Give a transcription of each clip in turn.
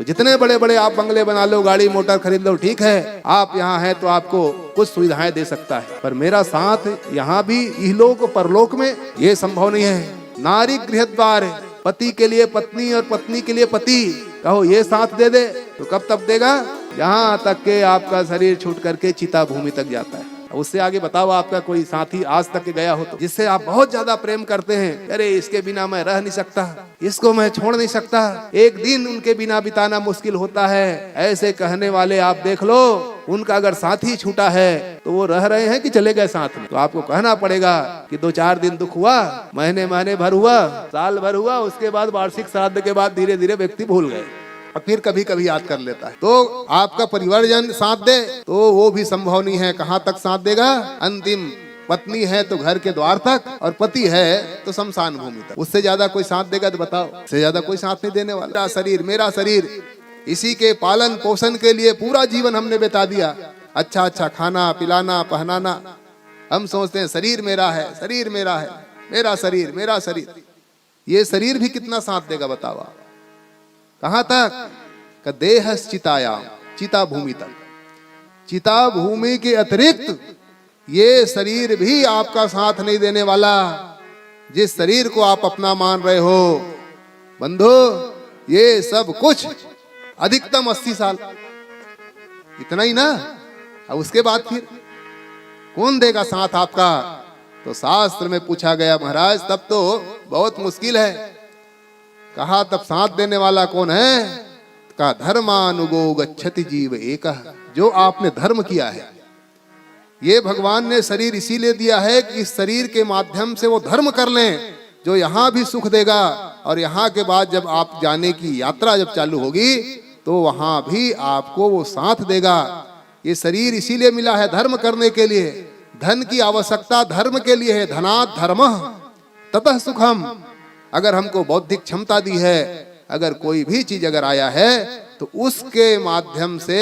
तो जितने बड़े बड़े आप बंगले बना लो, गाड़ी मोटर खरीद लो, ठीक है, आप यहाँ हैं तो आपको कुछ सुविधाएं दे सकता है, पर मेरा साथ यहाँ भी इहलोक परलोक में ये संभव नहीं है। नारी गृहद्वार, पति के लिए पत्नी और पत्नी के लिए पति, कहो ये साथ दे दे तो कब तक देगा? यहाँ तक के आपका शरीर छूट करके चिता भूमि तक जाता है। उससे आगे बताओ आपका कोई साथी आज तक गया हो तो, जिससे आप बहुत ज्यादा प्रेम करते हैं, अरे इसके बिना मैं रह नहीं सकता, इसको मैं छोड़ नहीं सकता, एक दिन उनके बिना बिताना मुश्किल होता है, ऐसे कहने वाले आप देख लो, उनका अगर साथी छूटा है तो वो रह रहे हैं कि चले गए साथ में। तो आपको कहना पड़ेगा कि 2-4 दिन दुख हुआ, महीने भर हुआ, साल भर हुआ, उसके बाद वार्षिक श्राद्ध के बाद धीरे धीरे व्यक्ति भूल गए और फिर कभी कभी याद कर लेता है। तो आपका परिवारजन साथ दे तो वो भी संभव नहीं है। कहाँ तक साथ देगा? अंतिम पत्नी है तो घर के द्वार तक, और पति है तो शमशान भूमि तक। उससे ज्यादा कोई साथ देगा तो बताओ? उससे ज्यादा कोई साथ नहीं देने वाला। मेरा शरीर, इसी के पालन पोषण के लिए पूरा जीवन हमने बिता दिया। अच्छा खाना पिलाना पहनाना, हम सोचते हैं शरीर मेरा है, शरीर मेरा है, मेरा शरीर, मेरा शरीर। ये शरीर भी कितना साथ देगा बताओ? कहाँ तक? देह चितायाम, चिता भूमि तक। चिता भूमि के अतिरिक्त ये शरीर भी आपका साथ नहीं देने वाला। जिस शरीर को आप अपना मान रहे हो बंधु, ये सब कुछ अधिकतम 80 साल, इतना ही ना। अब उसके बाद फिर कौन देगा साथ आपका? तो शास्त्र में पूछा गया, महाराज तब तो बहुत मुश्किल है। कहा तब साथ देने वाला कौन है? का धर्मानुगो गच्छति जीव एकः, जो आपने धर्म किया है। ये भगवान ने शरीर इसीलिए दिया है कि इस शरीर के माध्यम से वो धर्म कर लें जो यहाँ भी सुख देगा, और यहाँ के बाद जब आप जाने की यात्रा जब चालू होगी तो वहां भी आपको वो साथ देगा। ये शरीर इसीलिए मिला है धर्म करने के लिए। धन की आवश्यकता धर्म के लिए है। धनात् धर्मः ततः सुखम। अगर हमको बौद्धिक क्षमता दी है, अगर कोई भी चीज अगर आया है तो उसके माध्यम से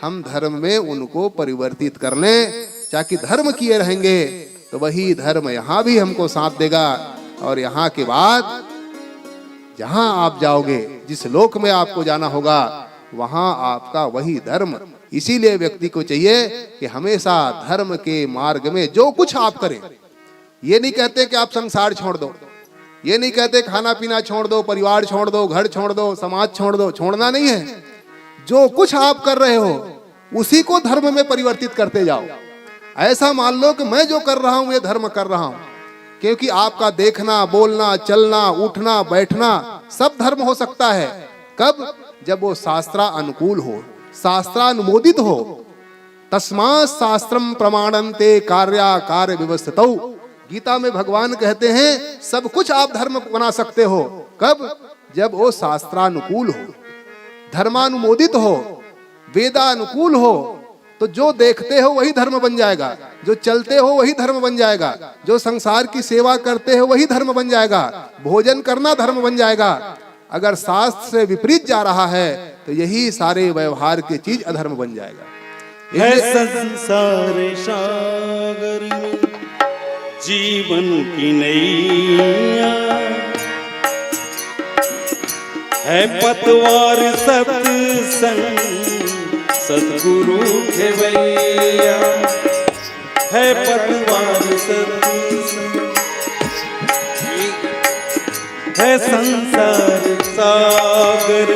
हम धर्म में उनको परिवर्तित कर लें। ताकि धर्म किए रहेंगे तो वही धर्म यहाँ भी हमको साथ देगा, और यहाँ के बाद जहां आप जाओगे, जिस लोक में आपको जाना होगा, वहां आपका वही धर्म। इसीलिए व्यक्ति को चाहिए कि हमेशा धर्म के मार्ग में जो कुछ आप करें, ये नहीं कहते कि आप संसार छोड़ दो, ये नहीं कहते खाना पीना छोड़ दो, परिवार छोड़ दो, घर छोड़ दो, समाज छोड़ दो, छोड़ना नहीं है। जो कुछ आप कर रहे हो उसी को धर्म में परिवर्तित करते जाओ। ऐसा मान लो कि मैं जो कर रहा हूं ये धर्म कर रहा हूं, क्योंकि आपका देखना, बोलना, चलना, उठना, बैठना सब धर्म हो सकता है। कब? जब वो शास्त्रा अनुकूल हो, शास्त्रानुमोदित हो। तस्मात् शास्त्रम प्रमाणन्ते कार्या कार्य व्यवस्थितौ। गीता में भगवान कहते हैं सब कुछ आप धर्म बना सकते हो। कब? जब वो शास्त्रानुकूल हो, धर्मानुमोदित हो, वेदानुकूल हो। तो जो देखते हो वही धर्म बन जाएगा, जो चलते हो वही धर्म बन जाएगा, जो संसार की सेवा करते हो वही धर्म बन जाएगा, भोजन करना धर्म बन जाएगा। अगर शास्त्र से विपरीत जा रहा है तो यही सारे व्यवहार की चीज अधर्म बन जाएगा। है संसार सागर में जीवन की नैया, है पतवार सत्संग सद्गुरु खेवैया, है पतवार सत्संग, है संसार सागर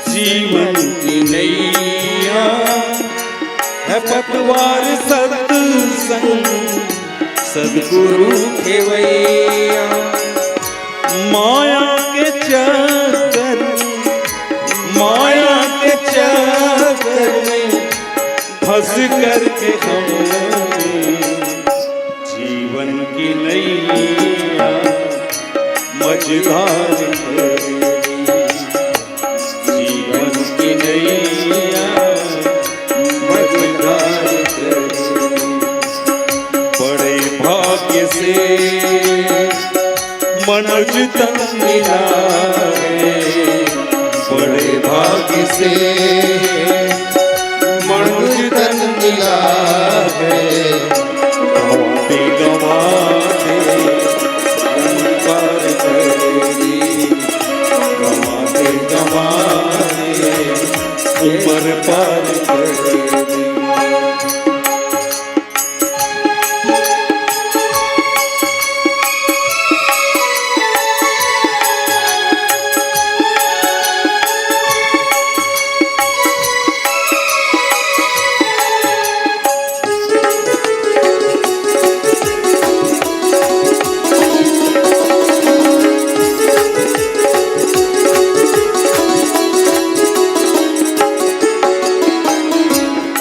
जीवन की नैया, है पतवार सत्संग सद्गुरु खेवैया। माया के चक्कर, माया के चक्कर में फंस करके हमने जीवन की नैया मझधार कर दी, जीवन की नैया मझधार कर दी। बड़े भाग्य से मनुष्य तन मिला है, बड़े भाग्य से मनुष्य तन मिला है। गवाते गवाते पार कर दी, गवाते गवाते उम्र पार कर दी।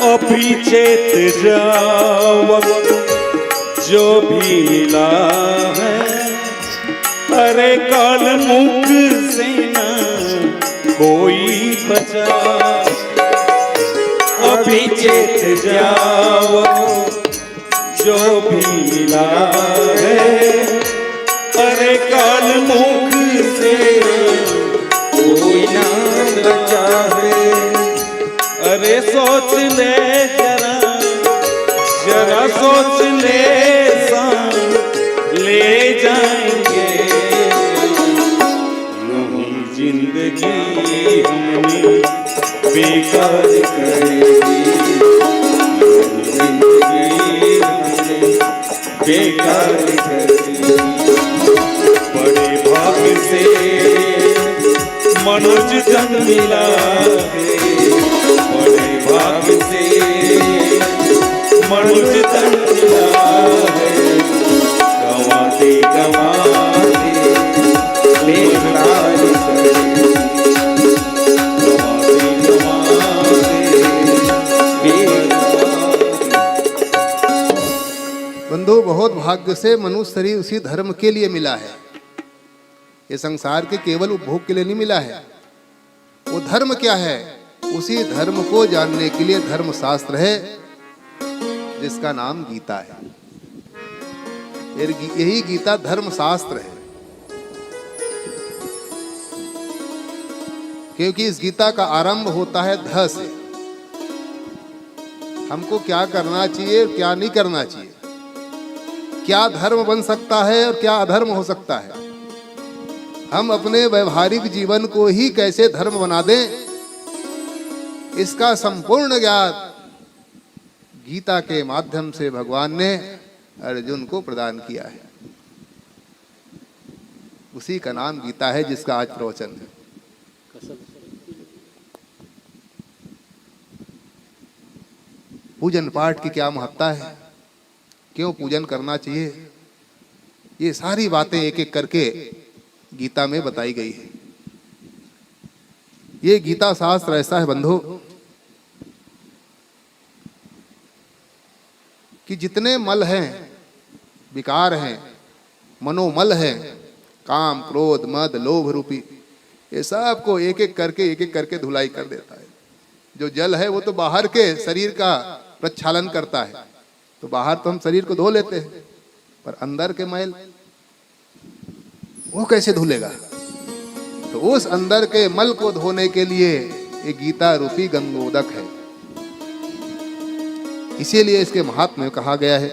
अभी चेत जाओ जो भी मिला है, अरे काल मुख से न कोई बचा। अभी चेत जाओ जो भी मिला है, अरे काल मुख से कोई ना बचा है। अरे सोच ले जरा, जरा सोच ले, ले जाएंगे नहीं जिंदगी हमने बेकार करेगी, जिंदगी हमने बेकार करेगी। बड़े भाग्य से मनुज जन मिला है, बड़े भाग्य से मनुज तन मिला है। गंवाते गंवाते बेकार करेगी, गंवाते गंवाते बेकार। बंधु, बहुत भाग्य से मनुष्य शरीर उसी धर्म के लिए मिला है। ये संसार के केवल उपभोग के लिए नहीं मिला है। वो धर्म क्या है? उसी धर्म को जानने के लिए धर्म शास्त्र है, जिसका नाम गीता है। यही गीता धर्म शास्त्र है, क्योंकि इस गीता का आरंभ होता है ध से। हमको क्या करना चाहिए, क्या नहीं करना चाहिए, क्या धर्म बन सकता है और क्या अधर्म हो सकता है, हम अपने व्यवहारिक जीवन को ही कैसे धर्म बना दें, इसका संपूर्ण ज्ञान गीता के माध्यम से भगवान ने अर्जुन को प्रदान किया है। उसी का नाम गीता है, जिसका आज प्रवचन है। पूजन पाठ की क्या महत्ता है, क्यों पूजन करना चाहिए, ये सारी बातें एक एक करके गीता में बताई गई है। ये गीता शास्त्र ऐसा है बंधु कि जितने मल हैं, विकार हैं, मनोमल हैं, काम क्रोध मद लोभ रूपी, ये सब को एक एक करके धुलाई कर देता है। जो जल है वो तो बाहर के शरीर का प्रक्षालन करता है, तो बाहर तो हम शरीर को धो लेते हैं, पर अंदर के मैल वो कैसे धुलेगा? तो उस अंदर के मल को धोने के लिए ये गीता रूपी गंगोदक है। इसीलिए इसके महात्म्य में कहा गया है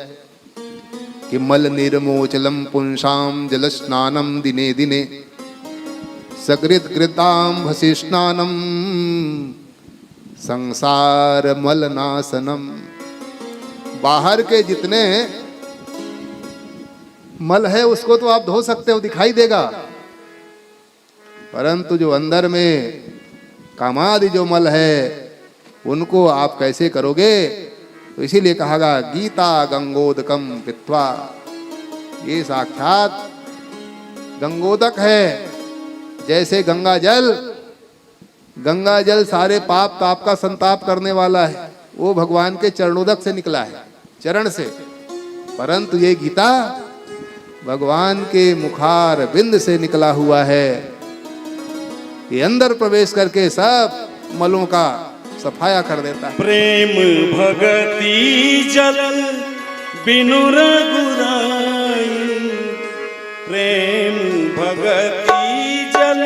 कि मल निर्मोचलम पुंसाम जल स्नानम दिने दिने सकृत कृताम भसी स्नानम संसार मल नाशनम। बाहर के जितने मल है उसको तो आप धो सकते हो, दिखाई देगा, परंतु जो अंदर में कामादि जो मल है उनको आप कैसे करोगे? तो इसीलिए कहा गया गीता गंगोदकम पित्वा, ये साक्षात गंगोदक है। जैसे गंगा जल सारे पाप ताप का संताप करने वाला है, वो भगवान के चरणोदक से निकला है, चरण से, परंतु ये गीता भगवान के मुखार बिंद से निकला हुआ है। ये अंदर प्रवेश करके सब मलों का सफाया कर देता है। प्रेम भगति जल बिनु रघुराई, प्रेम भगति जल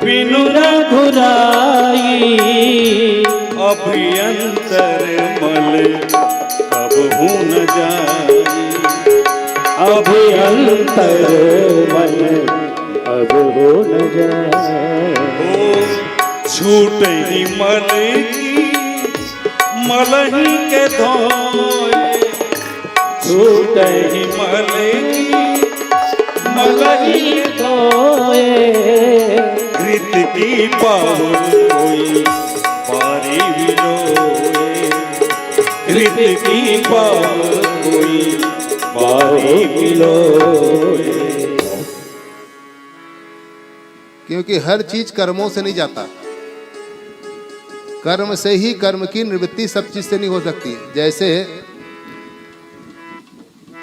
बिनु रघुराई, अभ्यंतर मल कबहू न जाई, अभ्यंतर मल अब हो न जाए। छूट ही मन की मलही के धोए, छूट ही मन की मलही धोए, कृत की पाहुन कोई पारी विलोए, कृत की पाहुन कोई पारी विलोए। क्योंकि हर चीज कर्मों से नहीं जाता, कर्म से ही कर्म की निवृत्ति सब चीज से नहीं हो सकती। जैसे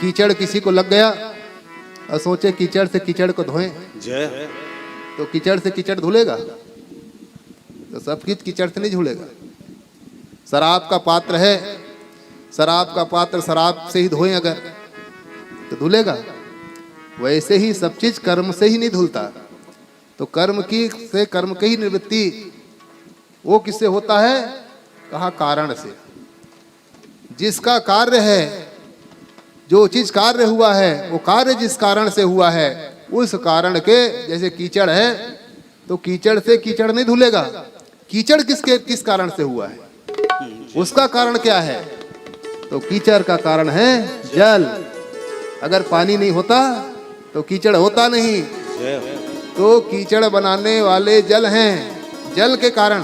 कीचड़ किसी को लग गया और सोचे कीचड़ से कीचड़ को धोएं, जय तो कीचड़ से कीचड़ धुलेगा? तो सब कीचड़ से नहीं धुलेगा। शराब का पात्र है, शराब का पात्र शराब से ही धोएं अगर तो धुलेगा। वैसे ही सब चीज कर्म से ही नहीं धुलता। तो कर्म की से कर्म की ही निवृत्ति वो किससे होता है? कहा कारण से। जिसका कार्य है, जो चीज कार्य हुआ है, वो कार्य जिस कारण से हुआ है, उस कारण के, जैसे कीचड़ है तो कीचड़ से कीचड़ नहीं धुलेगा। कीचड़ किस कारण से हुआ है, उसका कारण क्या है? तो कीचड़ का कारण है जल। अगर पानी नहीं होता तो कीचड़ होता नहीं। तो कीचड़ बनाने वाले जल हैं, जल के कारण।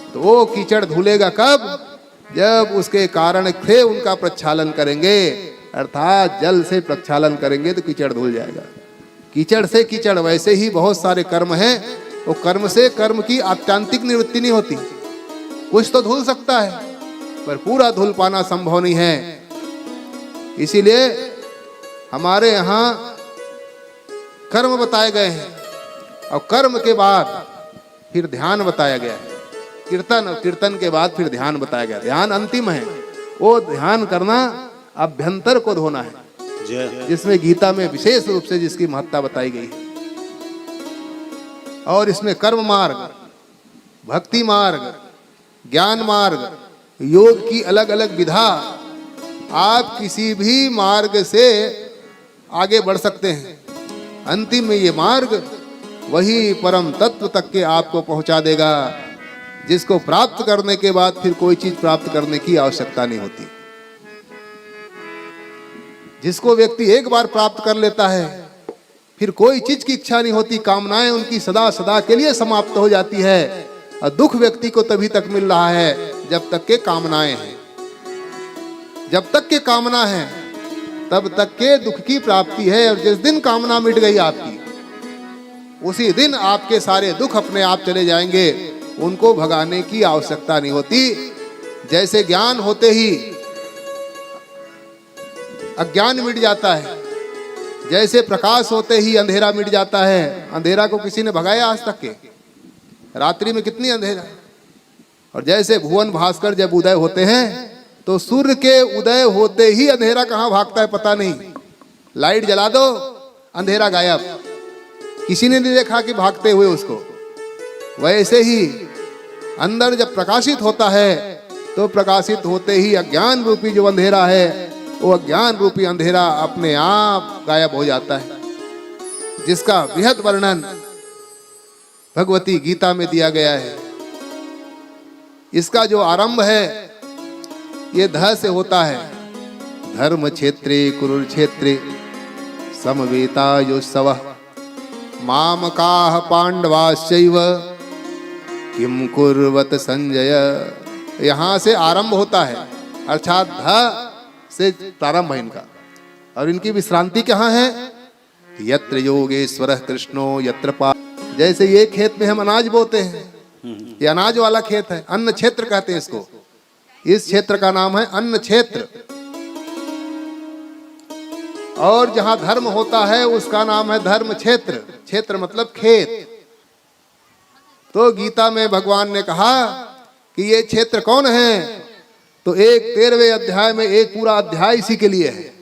तो वो कीचड़ धुलेगा कब? जब उसके कारण से उनका प्रक्षालन करेंगे, अर्थात जल से प्रक्षालन करेंगे तो कीचड़ धुल जाएगा। कीचड़ से कीचड़। वैसे ही बहुत सारे कर्म हैं, वो कर्म से कर्म की आत्यांतिक निवृत्ति नहीं होती। कुछ तो धुल सकता है पर पूरा धुल पाना संभव नहीं है। इसीलिए हमारे यहाँ कर्म बताए गए हैं और कर्म के बाद फिर ध्यान बताया गया है। कीर्तन, और कीर्तन के बाद फिर ध्यान बताया गया। ध्यान अंतिम है। वो ध्यान करना अभ्यंतर को धोना है, जिसमें गीता में विशेष रूप से जिसकी महत्ता बताई गई है। और इसमें कर्म मार्ग, भक्ति मार्ग, ज्ञान मार्ग, योग की अलग अलग विधा। आप किसी भी मार्ग से आगे बढ़ सकते हैं। अंतिम में ये मार्ग वही परम तत्व तक के आपको पहुंचा देगा, जिसको प्राप्त करने के बाद फिर कोई चीज प्राप्त करने की आवश्यकता नहीं होती। जिसको व्यक्ति एक बार प्राप्त कर लेता है, फिर कोई चीज की इच्छा नहीं होती। कामनाएं उनकी सदा सदा के लिए समाप्त हो जाती है। और दुख व्यक्ति को तभी तक मिल रहा है जब तक के कामनाएं हैं। जब तक के कामना है तब तक के दुख की प्राप्ति है। और जिस दिन कामना मिट गई आपकी, उसी दिन आपके सारे दुख अपने आप चले जाएंगे। उनको भगाने की आवश्यकता नहीं होती। जैसे ज्ञान होते ही अज्ञान मिट जाता है, जैसे प्रकाश होते ही अंधेरा मिट जाता है। अंधेरा को किसी ने भगाया आज तक के? रात्रि में कितनी अंधेरा। और जैसे भुवन भास्कर जब उदय होते हैं तो सूर्य के उदय होते ही अंधेरा कहाँ भागता है पता नहीं। लाइट जला दो, अंधेरा गायब। किसी ने नहीं देखा कि भागते हुए उसको। वैसे ही अंदर जब प्रकाशित होता है तो प्रकाशित होते ही अज्ञान रूपी जो अंधेरा है, वो अज्ञान रूपी अंधेरा अपने आप गायब हो जाता है। जिसका बृहद वर्णन भगवती गीता में दिया गया है। इसका जो आरंभ है ये ध से होता है। धर्म क्षेत्रे कुरुक्षेत्रे समवेतायुत्सवः मामकाः पांडवाश्चैव किम कुर्वत संजय। यहाँ से आरंभ होता है, अर्थात ध से प्रारंभ है इनका। और इनकी विश्रांति कहाँ है? यत्र योगेश्वरः कृष्णो यत्र पा। जैसे ये खेत में हम अनाज बोते हैं, ये अनाज वाला खेत है, अन्न क्षेत्र कहते हैं इसको। इस क्षेत्र का नाम है अन्न क्षेत्र। और जहां धर्म होता है उसका नाम है धर्म क्षेत्र। क्षेत्र मतलब खेत। तो गीता में भगवान ने कहा कि ये क्षेत्र कौन है? तो 13वें अध्याय में एक पूरा अध्याय इसी के लिए है।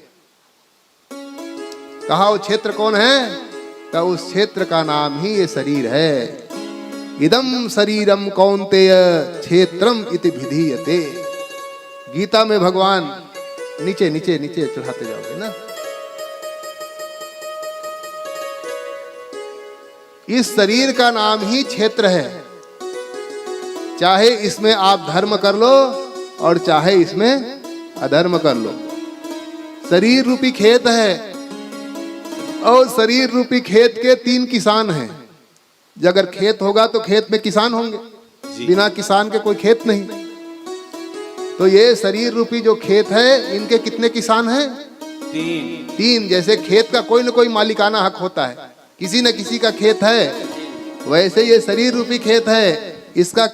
कहा वो क्षेत्र कौन है? तो उस क्षेत्र का नाम ही ये शरीर है। इदम शरीरम कौन्तेय क्षेत्रम इति विधीयते। गीता में भगवान नीचे नीचे नीचे चढ़ाते जाओगे ना। इस शरीर का नाम ही क्षेत्र है। चाहे इसमें आप धर्म कर लो और चाहे इसमें अधर्म कर लो। शरीर रूपी खेत है और शरीर रूपी खेत के 3 किसान हैं। अगर खेत होगा तो खेत में किसान होंगे, बिना किसान के कोई खेत नहीं। तो ये शरीर रूपी जो खेत है, इनके कितने किसान हैं? 3। जैसे खेत का कोई न कोई मालिकाना हक होता है, किसी न किसी का खेत है, वैसे ये शरीर रूपी खेत है, इसका